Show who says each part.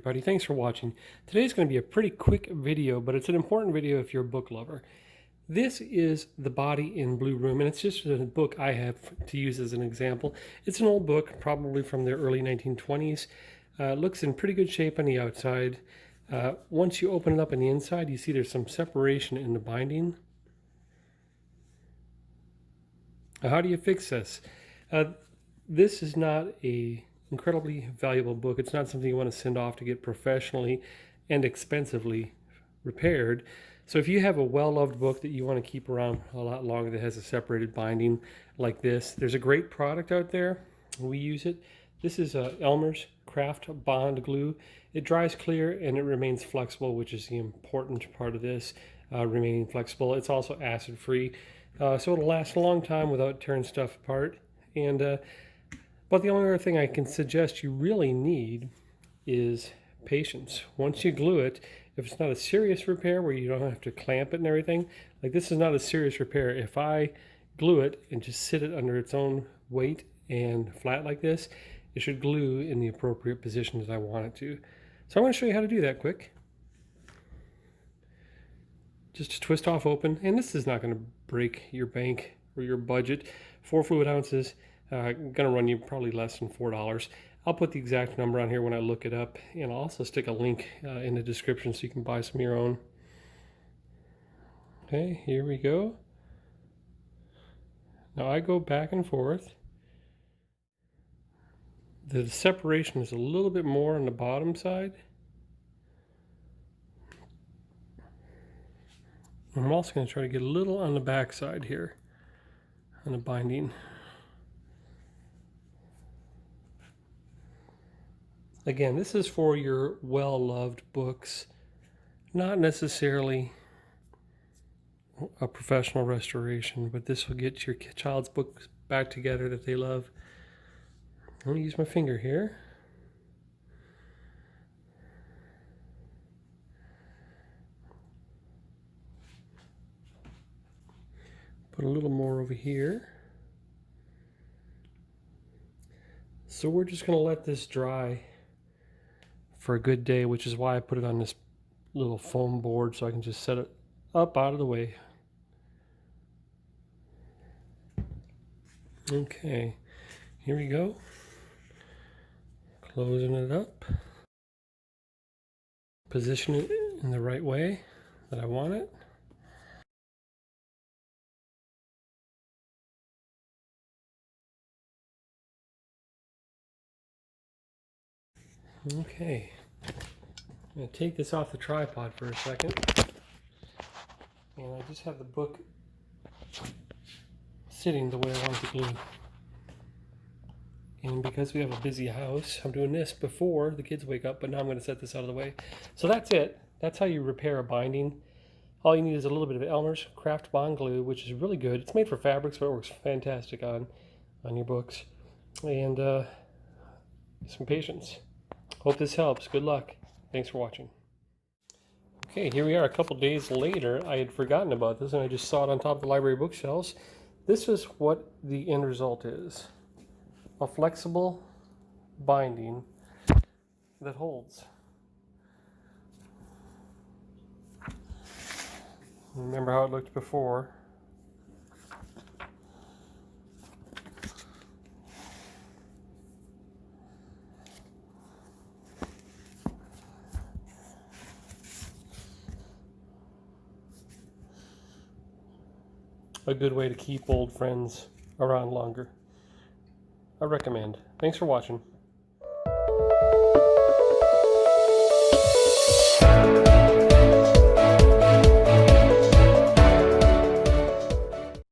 Speaker 1: everybody. Thanks for watching. Today's going to be a pretty quick video, but it's an important video if you're a book lover. This is The Body in Blue Room, and it's just a book I have to use as an example. It's an old book, probably from the early 1920s. Looks in pretty good shape on the outside. Once you open it up on the inside, you see there's some separation in the binding. Now, how do you fix this? This is not a incredibly valuable book. It's not something you want to send off to get professionally and expensively repaired. So if you have a well-loved book that you want to keep around a lot longer that has a separated binding like this, there's a great product out there. We use it. This is Elmer's Craft Bond Glue. It dries clear and it remains flexible, which is the important part of this, remaining flexible. It's also acid-free, so it'll last a long time without tearing stuff apart. And but the only other thing I can suggest you really need is patience. Once you glue it, if it's not a serious repair where you don't have to clamp it and everything, like this is not a serious repair. If I glue it and just sit it under its own weight and flat like this, it should glue in the appropriate position that I want it to. So I'm going to show you how to do that quick. Just twist off open, and this is not going to break your bank or your budget. 4 fluid ounces. Going to run you probably less than $4. I'll put the exact number on here when I look it up, and I'll also stick a link in the description so you can buy some of your own. Okay, here we go. Now I go back and forth. The separation is a little bit more on the bottom side. I'm also going to try to get a little on the back side here on the binding. Again, this is for your well-loved books, not necessarily a professional restoration, but this will get your child's books back together that they love. I'm going to use my finger here. Put a little more over here. So we're just going to let this dry for a good day, which is why I put it on this little foam board so I can just set it up out of the way. Okay, here we go. Closing it up. Position it in the right way that I want it. Okay, I'm going to take this off the tripod for a second, and I just have the book sitting the way I want it to glue. And because we have a busy house, I'm doing this before the kids wake up, but now I'm going to set this out of the way. So that's it. That's how you repair a binding. All you need is a little bit of Elmer's Craft Bond Glue, which is really good. It's made for fabrics, but it works fantastic on your books. And some patience. Hope this helps. Good luck. Thanks for watching. Okay, here we are a couple days later. I had forgotten about this and I just saw it on top of the library bookshelves. This is what the end result is. A flexible binding that holds. Remember how it looked before. A good way to keep old friends around longer. I recommend. Thanks for watching.